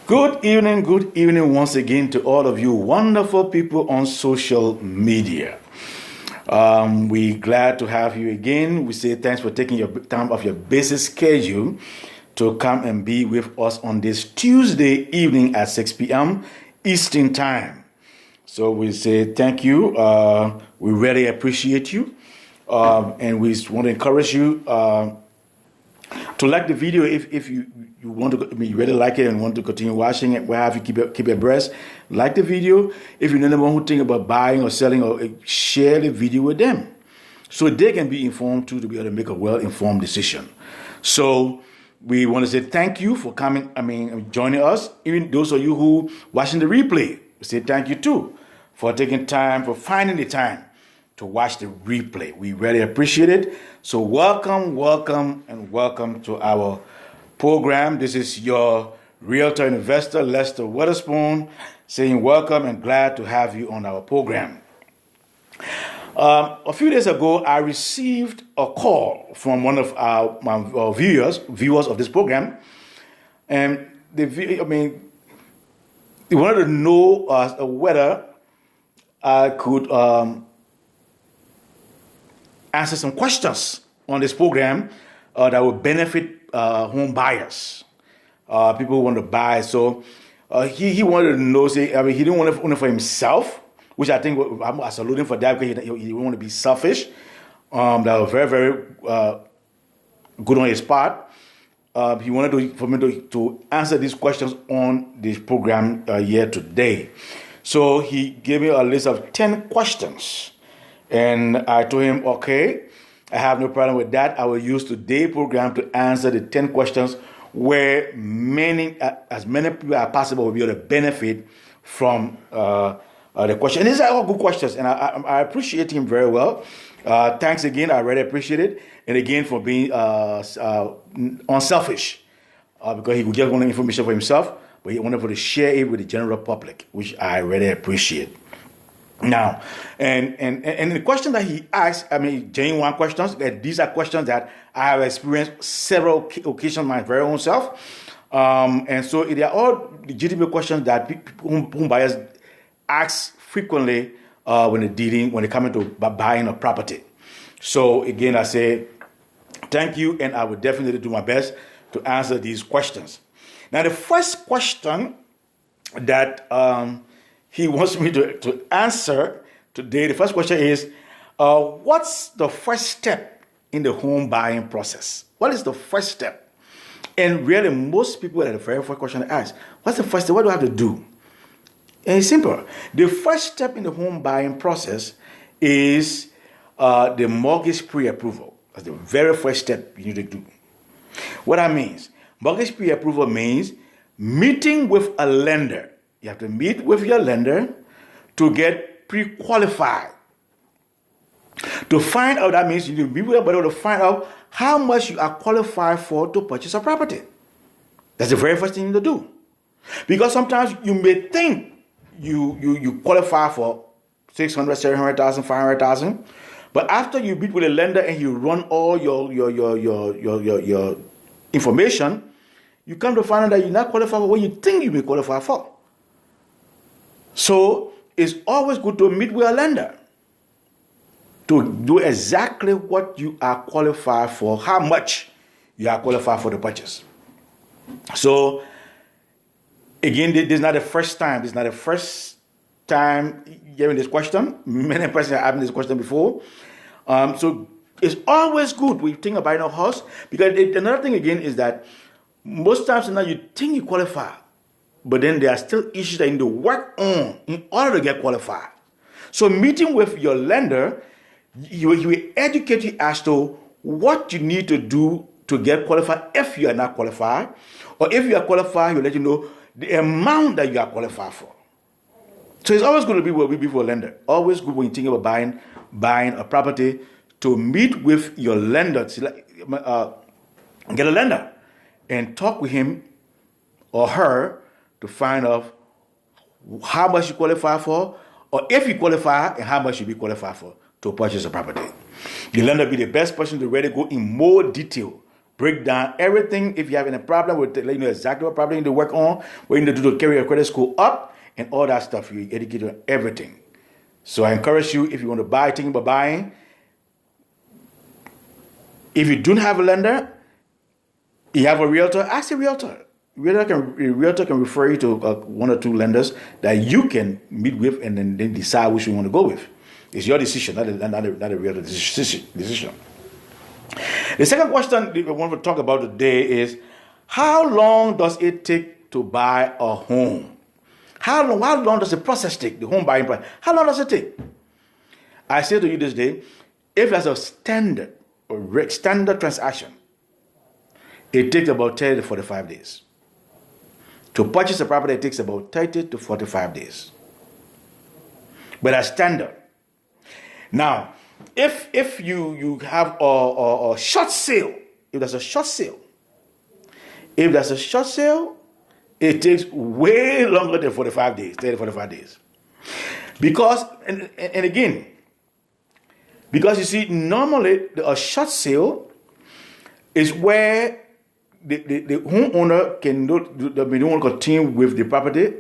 Good evening once again to all of you wonderful people on social media. We're glad to have you again. We say thanks for taking your time off your busy schedule to come and be with us on this Tuesday evening at 6 p.m. Eastern Time. So we say thank you. We really appreciate you. And we want to encourage you to like the video if you want to, you really like it and want to continue watching it. We'll have you keep abreast. Like the video. If you're anyone who think about buying or selling, or share the video with them, so they can be informed too, to be able to make a well-informed decision. So we want to say thank you for coming. Joining us. Even those of you who watching the replay, we say thank you too for taking time, for finding the time to watch the replay. We really appreciate it. So welcome to our program. This is your realtor and investor, Lester Witherspoon, saying welcome and glad to have you on our program. A few days ago, I received a call from one of our viewers of this program, and they wanted to know whether I could answer some questions on this program that will benefit home buyers, people who want to buy. So he wanted to know, he didn't want to own it for himself, which I think I salute him for that, because he didn't want to be selfish. That was very, very good on his part. He wanted for me to answer these questions on this program here today. So he gave me a list of 10 questions. And I told him, okay, I have no problem with that. I will use today's program to answer the 10 questions where as many people as possible will be able to benefit from the question. And these are all good questions, and I appreciate him very well. Thanks again. I really appreciate it. And again, for being unselfish, because he would get one information for himself, but he wanted to share it with the general public, which I really appreciate. Now, and the question that he asked, genuine questions, that these are questions that I have experienced several occasions my very own self. And so they are all legitimate questions that home buyers ask frequently when they come into buying a property. So again, I say thank you, and I will definitely do my best to answer these questions. Now, the first question that he wants me to answer today. The first question is, what's the first step in the home buying process? What is the first step? And really, most people at the very first question they ask, what's the first step? What do I have to do? And it's simple. The first step in the home buying process is the mortgage pre-approval. That's the very first step you need to do. What that means, mortgage pre-approval means meeting with a lender. You have to meet with your lender to get pre-qualified. To find out, that means you need to meet with them to find out how much you are qualified for to purchase a property. That's the very first thing you need to do. Because sometimes you may think you qualify for 600, 700,000, 500,000, but after you meet with a lender and you run all your information, you come to find out that you're not qualified for what you think you may qualify for. So it's always good to meet with a lender to do exactly what you are qualified for, how much you are qualified for the purchase. So again, this is not the first time. This is not the first time hearing this question. Many persons have asked this question before. So it's always good when you think about a house, because another thing again is that most times now you think you qualify, but then there are still issues that you need to work on in order to get qualified. So meeting with your lender, he will educate you as to what you need to do to get qualified if you are not qualified. Or if you are qualified, he will let you know the amount that you are qualified for. So it's always going to be before a lender. Always good when you think about buying a property, to meet with your lender, get a lender and talk with him or her to find out how much you qualify for, or if you qualify and how much you be qualified for to purchase a property. The lender will be the best person to really go in more detail break down everything. If you have any problem, we'll let you know exactly what problem you need to work on, what you need to do to carry your credit score up, and all that stuff. You educate on everything. So I encourage you, if you want to buy, think about buying. If you don't have a lender, you have a realtor, ask a realtor. Realtor can refer you to one or two lenders that you can meet with and then decide which you want to go with. It's your decision, not a realtor decision. The second question we want to talk about today is, how long does it take to buy a home? How long does the process take, the home buying process? How long does it take? I say to you this day, if there's a standard transaction, it takes about 30 to 45 days. To purchase a property, it takes about 30 to 45 days. But that's standard. Now, if you have a short sale, if there's a short sale, it takes way longer than 45 days, 30 to 45 days. Because, and again, because you see, normally a short sale is where the homeowner can don't want to continue with the property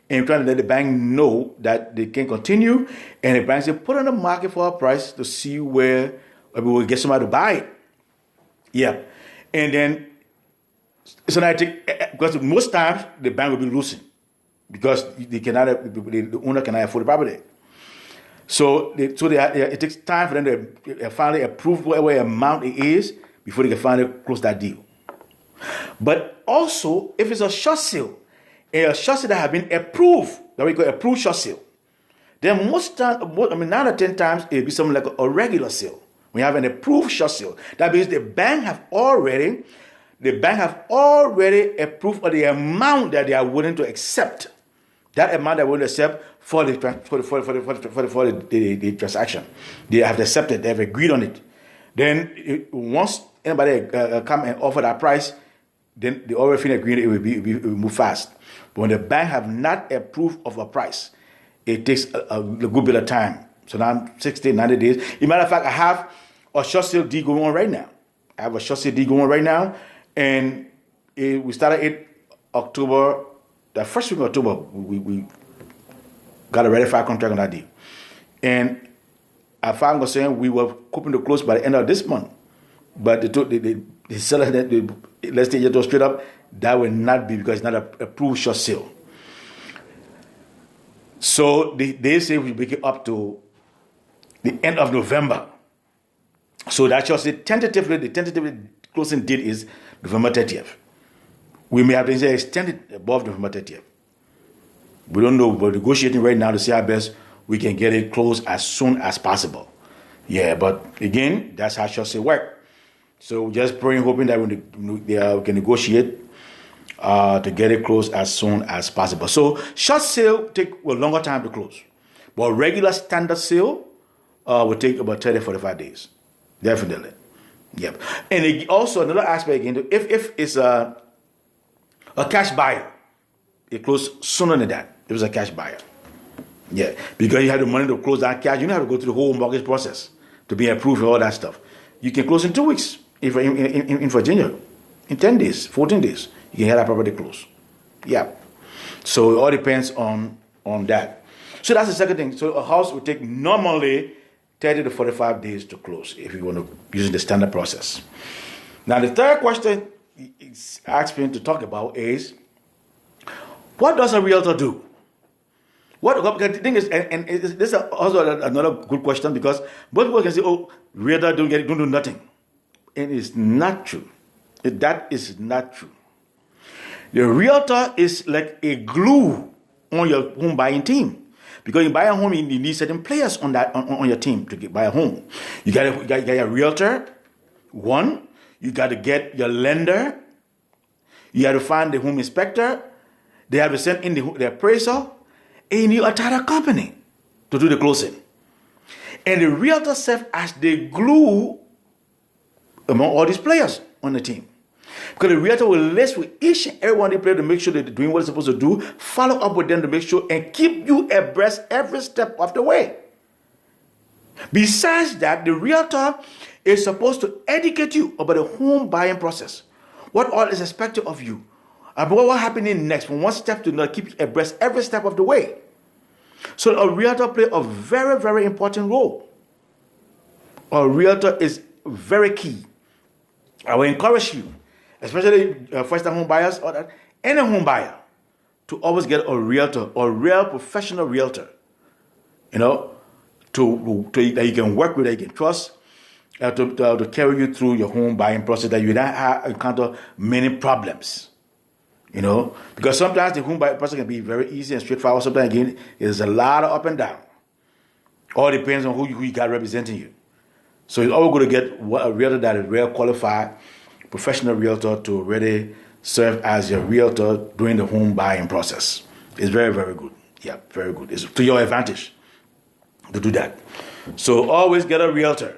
and trying to let the bank know that they can continue, and the bank say put on the market for a price to see where we will get somebody to buy it. Yeah, and then so now because most times the bank will be losing because the owner cannot afford the property. So it takes time for them to finally approve whatever amount it is before they can finally close that deal. But also, if it's a short sale, a short sale that has been approved, that we call approved short sale, then most times, 9 or 10 times, it'll be something like a regular sale. We have an approved short sale. That means the bank have already approved of the amount that they are willing to accept. That amount they're willing to accept for the transaction. They have accepted, they have agreed on it. Then once anybody come and offer that price, then the already finished agreement, it will move fast. But when the bank have not approved of a price, it takes a good bit of time. So now 60, 90 days. As a matter of fact, I have a short sale deal going on right now. And we started it October, the first week of October, we got a ratified contract on that deal. And I found saying we were hoping to close by the end of this month. But the seller, let's say just straight up, that will not be because it's not an approved short sale. So they say we make it up to the end of November. So that short sale, the tentative closing date is November 30th. We may have to extend it above November 30th. We don't know. We're negotiating right now to see how best we can get it closed as soon as possible. Yeah, but again, that's how short sale work. So just praying, hoping that we can negotiate to get it closed as soon as possible. So short sale take a longer time to close. But regular standard sale will take about 30, 45 days. Definitely. Yep. And also another aspect again, if it's a cash buyer, it closes sooner than that. If it's a cash buyer. Yeah. Because you have the money to close that cash, you don't have to go through the whole mortgage process to be approved and all that stuff. You can close in 2 weeks in Virginia. In 10 days, 14 days, you can have that property closed. Yeah. So it all depends on that. So that's the second thing. So a house will take normally 30 to 45 days to close if you want to use the standard process. Now the third question it's asked me to talk about is, what does a realtor do? The thing is, and this is also another good question, because both people can say, "Oh, realtor don't do nothing," and it's not true. That is not true. The realtor is like a glue on your home buying team, because you buy a home, you need certain players on your team to buy a home. You got your realtor, one. You got to get your lender. You have to find the home inspector. They have to send in the appraisal. And you need a title company to do the closing. And the realtor serves as the glue among all these players on the team. Because the realtor will list with each and every one of the players to make sure that they're doing what they're supposed to do, follow up with them to make sure, and keep you abreast every step of the way. Besides that, the realtor is supposed to educate you about the home buying process, what all is expected of you, about what happening next, from one step to another, keep you abreast every step of the way. So a realtor plays a very, very important role. A realtor is very key. I will encourage you, especially first-time home buyers or that, any home buyer, to always get a realtor, a real professional realtor, that you can work with, that you can trust, to carry you through your home buying process, that you don't encounter many problems. Because sometimes the home buying process can be very easy and straightforward. Sometimes again, there's a lot of up and down. All depends on who you got representing you. So you're always going to get a realtor that is well qualified, professional realtor to really serve as your realtor during the home buying process. It's very, very good. Yeah, very good. It's to your advantage to do that. So always get a realtor,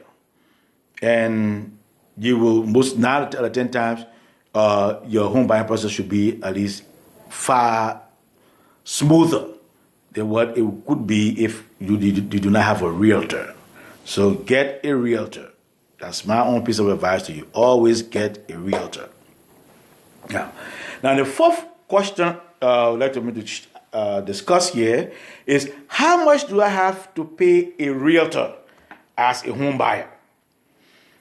and you will most 9 out of 10 times your home buying process should be at least far smoother than what it could be if you do not have a realtor. So get a realtor. That's my own piece of advice to you. Always get a realtor. Now the fourth question I'd like to discuss here is, how much do I have to pay a realtor as a home buyer?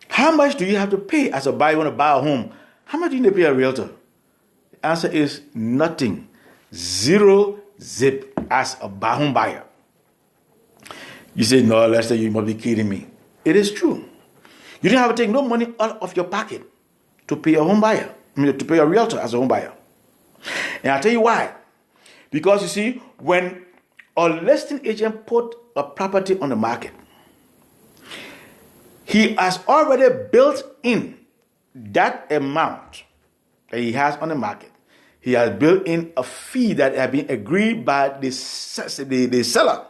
How much do you have to pay as a buyer? You want to buy a home? How much do you need to pay a realtor? The answer is nothing. Zero zip as a home buyer. You say, no, Lester, you must be kidding me. It is true. You don't have to take no money out of your pocket to pay a home buyer. To pay a realtor as a home buyer. And I'll tell you why. Because you see, when a listing agent put a property on the market, he has already built in that amount that he has on the market. He has built in a fee that has been agreed by the seller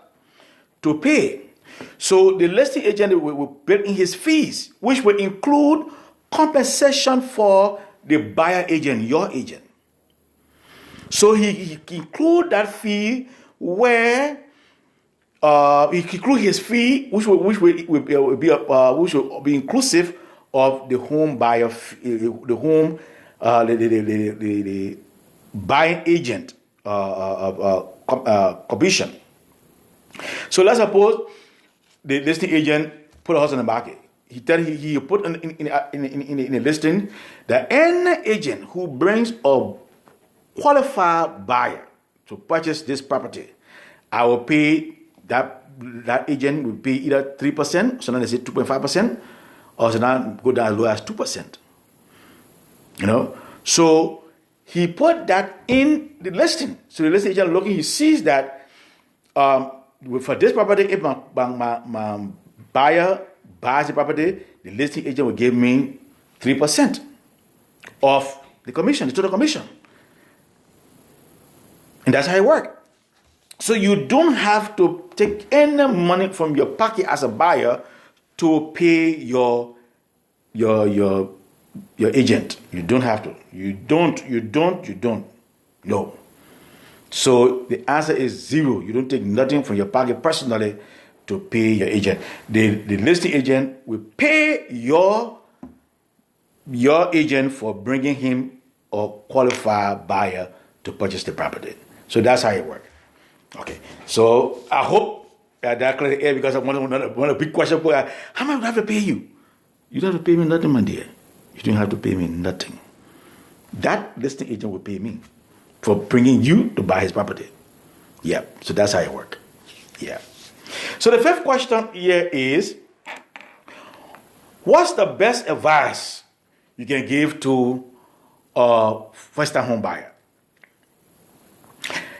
to pay. So the listing agent will build in his fees, which will include compensation for the buyer agent, your agent. So he include that fee where he include his fee, which will be inclusive of the home buyer, the buying agent commission. So let's suppose the listing agent put a house on the market. He put in a listing that any agent who brings a qualified buyer to purchase this property, I will pay that agent will pay either 3%, so now they say 2.5%, or so now go down as low as 2%. So he put that in the listing. So the listing agent looking, he sees that for this property, if my buyer buys the property, the listing agent will give me 3% of the commission, the total commission. And that's how it works. So you don't have to take any money from your pocket as a buyer to pay your agent. You don't have to. You don't. No. So the answer is zero. You don't take nothing from your pocket personally to pay your agent. The listing agent will pay your agent for bringing him a qualified buyer to purchase the property. So that's how it works. Okay. So I hope that cleared the air, because I want a big question for you. How much do I have to pay you? You don't have to pay me nothing, my dear. You don't have to pay me nothing. That listing agent will pay me for bringing you to buy his property. Yeah. So that's how it works. Yeah. So the fifth question here is, what's the best advice you can give to a first-time home buyer?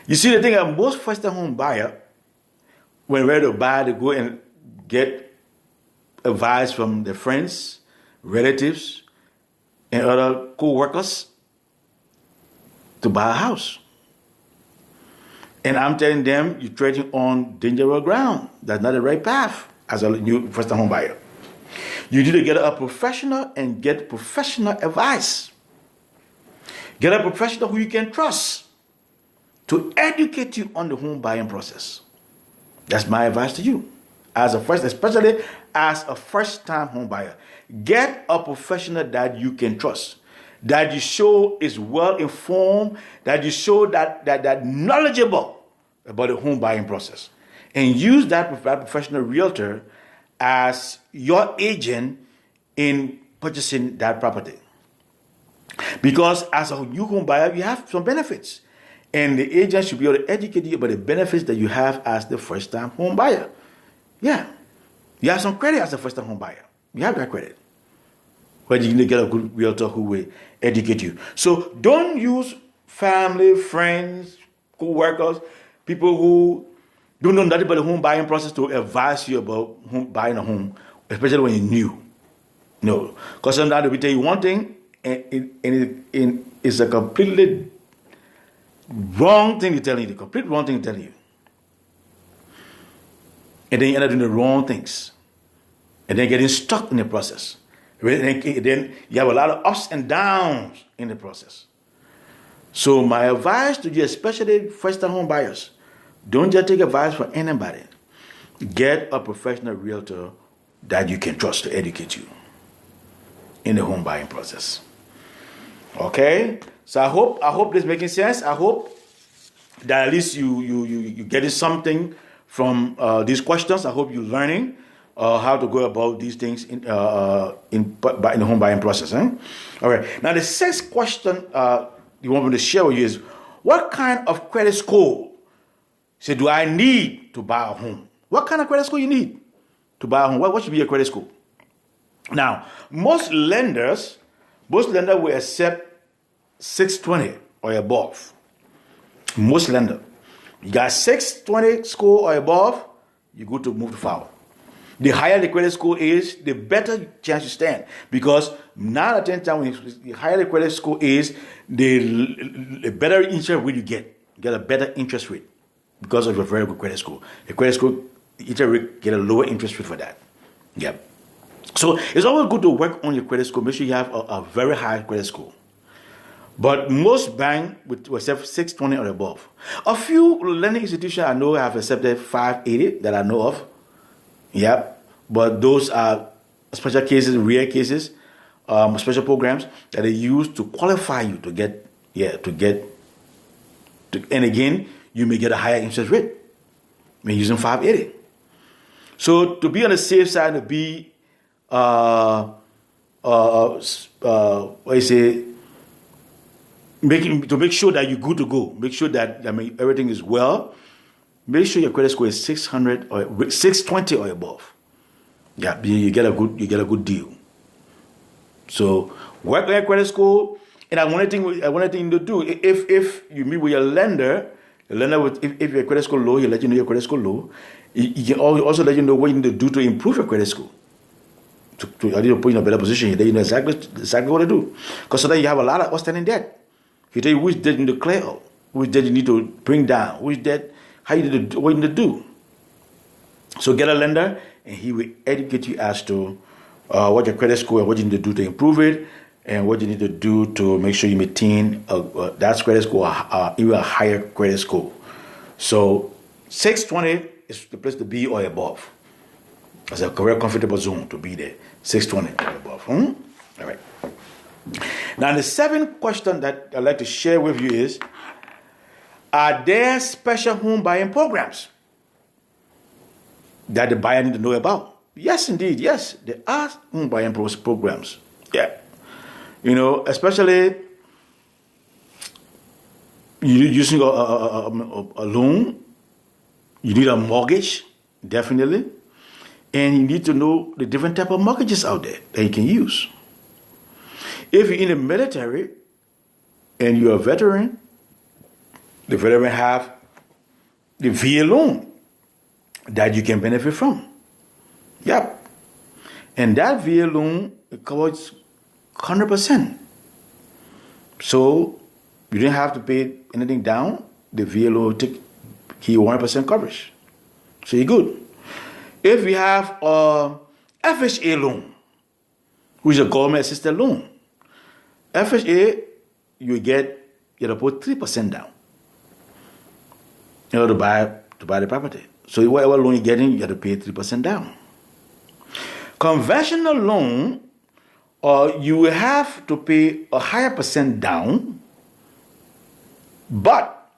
You see, the thing is, most first-time home buyer, when ready to buy, they go and get advice from their friends, relatives, and other co-workers to buy a house. And I'm telling them, you're treading on dangerous ground. That's not the right path as a new first-time home buyer. You need to get a professional and get professional advice. Get a professional who you can trust to educate you on the home buying process. That's my advice to you. especially as a first-time home buyer. Get a professional that you can trust, that you show is well informed, that you show that knowledgeable about the home buying process, and use that professional realtor as your agent in purchasing that property. Because as a new home buyer, you have some benefits, and the agent should be able to educate you about the benefits that you have as the first-time home buyer. Yeah, you have some credit as a first-time home buyer. You have that credit. But you need to get a good realtor who will educate you. So don't use family, friends, co-workers, people who don't know nothing about the home buying process to advise you about buying a home, especially when you're new. No, because sometimes they will tell you one thing, and it's a completely wrong thing to tell you, the complete wrong thing to tell you. And then you end up doing the wrong things. And then getting stuck in the process. Then you have a lot of ups and downs in the process. So my advice to you, especially first-time home buyers, don't just take advice from anybody. Get a professional realtor that you can trust to educate you in the home buying process. Okay? So I hope this is making sense. I hope that at least you getting something from these questions. I hope you're learning how to go about these things in the home buying process. Eh? All right. Now the sixth question you want me to share with you is, what kind of credit score do I need to buy a home? What kind of credit score you need to buy a home? What should be your credit score? Now, most lenders will accept 620 or above. Most lender. You got 620 score or above, you go to move to file. The higher the credit score is, the better chance you stand. Because 9 out of 10 times, the higher the credit score is, the better interest rate you get. You get a better interest rate because of your very good credit score. The credit score, the interest rate, get a lower interest rate for that. Yep. So it's always good to work on your credit score. Make sure you have a very high credit score. But most banks will accept 620 or above. A few lending institutions I know have accepted 580 that I know of. Yep. But those are special cases, rare cases, special programs that they use to qualify you to get, and again, you may get a higher interest rate when using 580. So to be on the safe side, to be, make sure that you're good to go. Make sure that everything is well. Make sure your credit score is 600 or 620 or above. Yeah, you get a good deal. So work on your credit score. And I want thing to do. If you meet with your lender, if your credit score low, he'll let you know your credit score low. He can also let you know what you need to do to improve your credit score. To put you in a better position, he let you know exactly what to do. Because sometimes you have a lot of outstanding debt. He tell you which debt you need to clear up, which debt you need to bring down, which debt, what you need to do. So get a lender, and he will educate you as to what your credit score, what you need to do to improve it, and what you need to do to make sure you maintain that credit score, even a higher credit score. So 620 is the place to be or above. It's a very comfortable zone to be there. 620 or above. All right. Now the seventh question that I'd like to share with you is, are there special home buying programs that the buyer need to know about? Yes, indeed. Yes, there are home buying programs. Yeah. Especially you're using a loan, you need a mortgage, definitely. And you need to know the different type of mortgages out there that you can use. If you're in the military and you're a veteran, the veteran have the VA loan that you can benefit from. Yep. And that VA loan, it covers 100%. So you didn't have to pay anything down. The VA loan will give you 100% coverage. So you're good. If you have a FHA loan, which is a government-assisted loan, FHA, you to put 3% down in order to buy the property. So whatever loan you're getting, you have to pay 3% down. Conventional loan, you will have to pay a higher percent down, but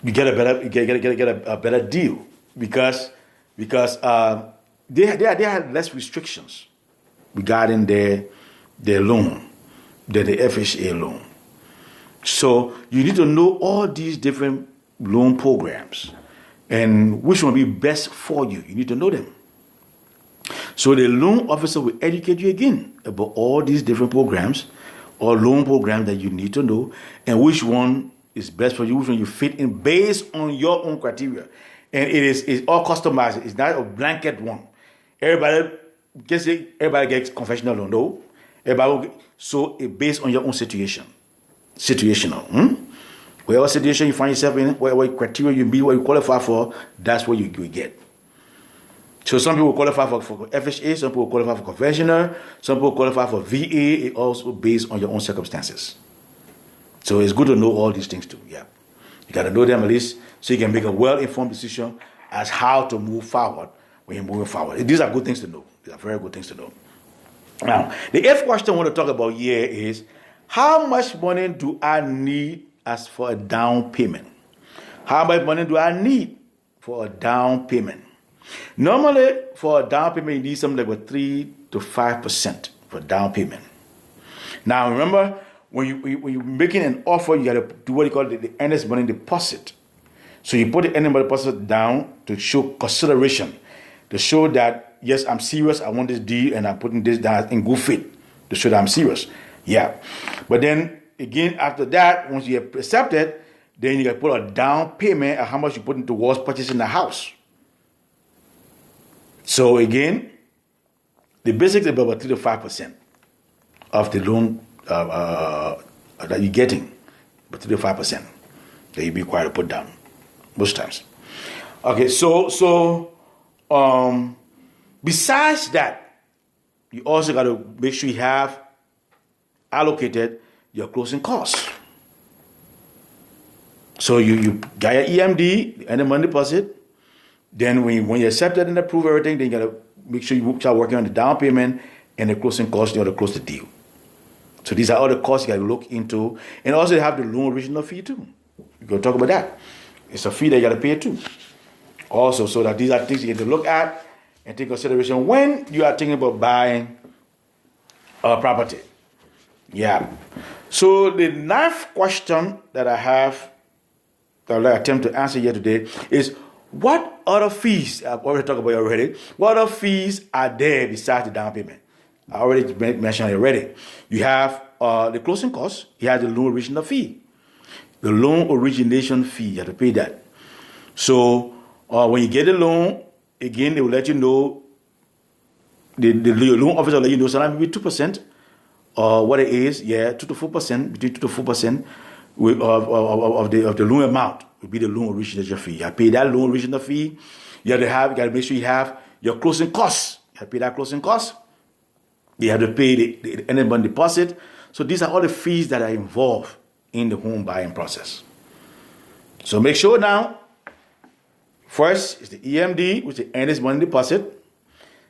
you get a better deal because they had less restrictions regarding their loan than the FHA loan. So you need to know all these different loan programs and which one will be best for you. You need to know them. So the loan officer will educate you again about all these different programs or loan programs that you need to know and which one is best for you, which one you fit in based on your own criteria. And it's all customized. It's not a blanket one. Everybody gets conventional loan, no. So it's based on your own situation. Situational. Whatever situation you find yourself in, whatever criteria you meet, what you qualify for, that's what you get. So some people qualify for FHA, some people qualify for conventional, some people qualify for VA. It also based on your own circumstances. So it's good to know all these things too. Yeah, you got to know them at least so you can make a well-informed decision as how to move forward when you're moving forward. These are good things to know. These are very good things to know. Now, the eighth question I want to talk about here is how much money do I need as for a down payment? How much money do I need for a down payment? Normally, for a down payment, you need something like 3 to 5% for down payment. Now, remember, when you're making an offer, you got to do what you call the earnest money deposit. So you put the earnest money deposit down to show consideration, to show that, yes, I'm serious, I want this deal, and I'm putting this down in good faith to show that I'm serious. Yeah. But then, again, after that, once you have accepted, then you got to put a down payment of how much you put towards purchasing the house. So again, the basics is about 3 to 5% of the loan that you're getting, but 3 to 5% that you'll be required to put down most times. Okay, so besides that, you also got to make sure you have allocated your closing costs. So you got your EMD, the end of money deposit. Then when you accept it and approve everything, then you got to make sure you start working on the down payment and the closing costs in order to close the deal. So these are all the costs you got to look into. And also you have the loan original fee too. We're going to talk about that. It's a fee that you got to pay too. Also, so that these are things you get to look at and take consideration when you are thinking about buying a property. Yeah. So the ninth question that I have that I'll attempt to answer here today is, what other fees, I've already talked about it already, what other fees are there besides the down payment? I already mentioned it already. You have the closing costs, you have the loan original fee. The loan origination fee, you have to pay that. So when you get the loan, again, they will let you know, the loan officer will let you know, sometimes maybe 2%, what it is, 2 to 4%, between 2 to 4% of the loan amount will be the loan origination fee. You have to pay that loan original fee. You got to make sure you have your closing costs. You have to pay that closing cost. You have to pay the end money deposit. So these are all the fees that are involved in the home buying process. So make sure now, first is the EMD, which is the earnest money deposit.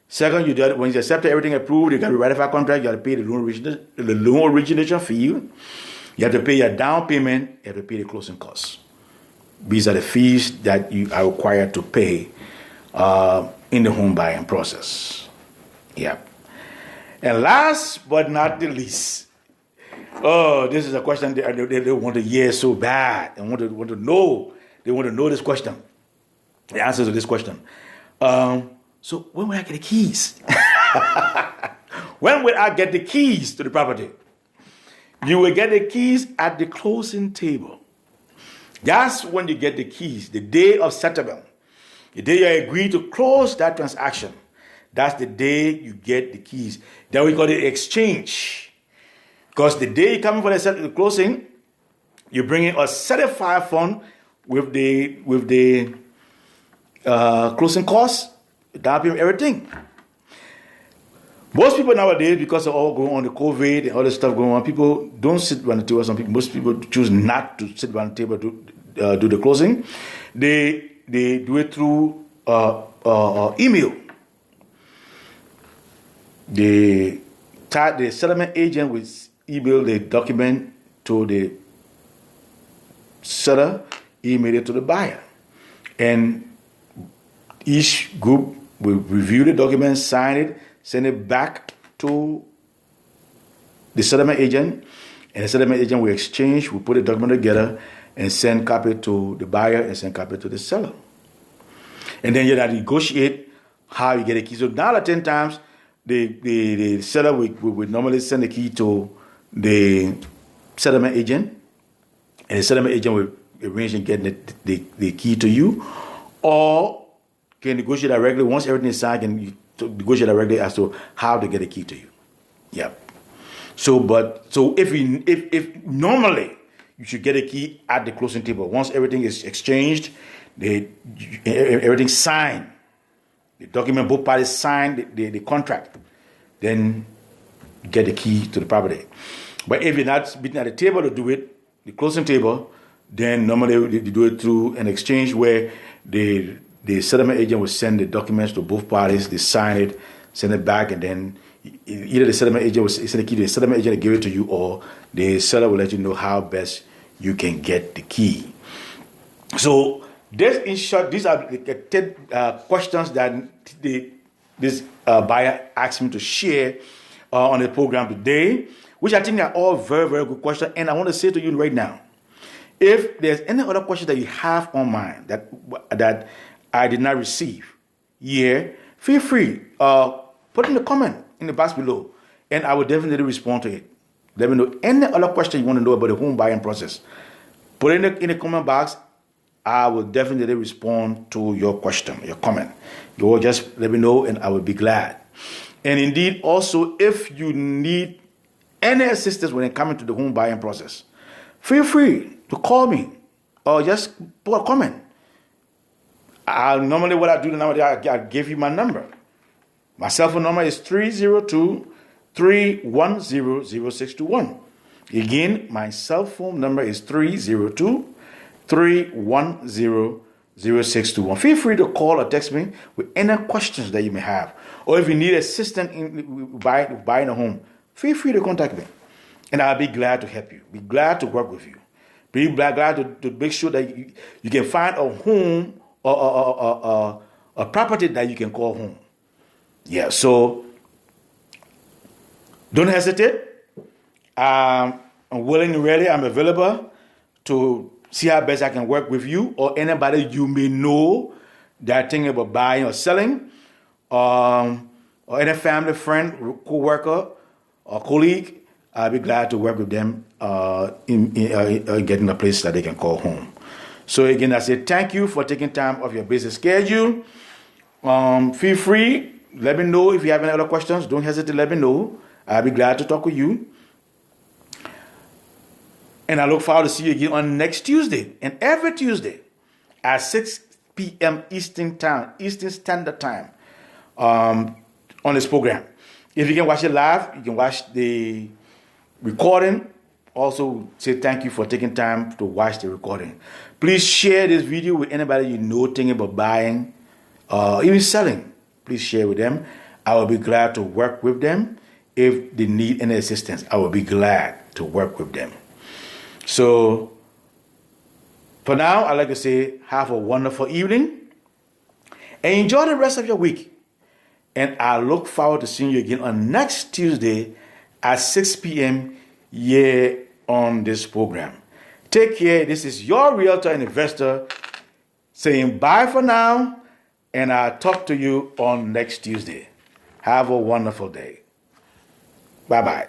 Second, when you accept everything approved, you got to ratify contract, you got to pay the loan origination fee. You have to pay your down payment, you have to pay the closing costs. These are the fees that you are required to pay in the home buying process. Yeah. And last but not the least, this is a question they want to hear so bad and want to know. They want to know this question, the answer to this question. So when will I get the keys? When will I get the keys to the property? You will get the keys at the closing table. That's when you get the keys, the day of settlement. The day you agree to close that transaction. That's the day you get the keys. Then we call it exchange. Because the day you come for the closing, you bring in a certified fund with the closing costs, down payment, everything. Most people nowadays, because of all going on the COVID and all this stuff going on, people don't sit around the table. Most people choose not to sit around the table to do the closing. They they do it through email. The settlement agent will email the document to the seller, email it to the buyer. And each group will review the document, sign it, send it back to the settlement agent, and the settlement agent will exchange, will put the document together, and send copy to the buyer and send copy to the seller. And then you have to negotiate how you get a key. So 9 or 10 times, the seller would normally send the key to the settlement agent, and the settlement agent will arrange and get the key to you, or can negotiate directly. Once everything is signed, can negotiate directly as to how to get the key to you. Yeah. So if normally you should get a key at the closing table. Once everything is exchanged, everything's signed, the document, both parties sign the contract, then get the key to the property. But if you're not meeting at the table to do it, the closing table, then normally they do it through an exchange where the settlement agent will send the documents to both parties, they sign it, send it back, and then either the settlement agent will send the key to the settlement agent and give it to you, or the seller will let you know how best you can get the key. So this, in short, these are the 10 questions that this buyer asked me to share on the program today, which I think are all very, very good questions. And I want to say to you right now, if there's any other questions that you have on mind that I did not receive here, feel free, put in the comment in the box below, and I will definitely respond to it. Let me know any other question you want to know about the home buying process. Put it in the comment box. I will definitely respond to your question, your comment. You will just let me know, and I will be glad. And indeed, also, if you need any assistance when it comes to the home buying process, feel free to call me or just put a comment. Normally what I do now, I give you my number. My cell phone number is 302-310-0621. Again, my cell phone number is 302-310-0621. Feel free to call or text me with any questions that you may have. Or if you need assistance in buying a home, feel free to contact me. And I'll be glad to help you. Be glad to work with you. Be glad to make sure that you can find a home or a property that you can call home. Yeah, so don't hesitate. I'm willing and ready. I'm available to see how best I can work with you or anybody you may know that thinking about buying or selling, or any family, friend, co-worker, or colleague. I'll be glad to work with them in getting a place that they can call home. So again, I say thank you for taking time off your busy schedule. Feel free. Let me know if you have any other questions. Don't hesitate to let me know. I'll be glad to talk with you. And I look forward to see you again on next Tuesday. And every Tuesday at 6 p.m. Eastern Standard Time on this program. If you can watch it live, you can watch the recording. Also say thank you for taking time to watch the recording. Please share this video with anybody you know thinking about buying, even selling. Please share with them. I will be glad to work with them. If they need any assistance, I will be glad to work with them. So for now, I'd like to say have a wonderful evening and enjoy the rest of your week. And I look forward to seeing you again on next Tuesday at 6 p.m. here on this program. Take care. This is your realtor and investor saying bye for now, and I'll talk to you on next Tuesday. Have a wonderful day. Bye-bye.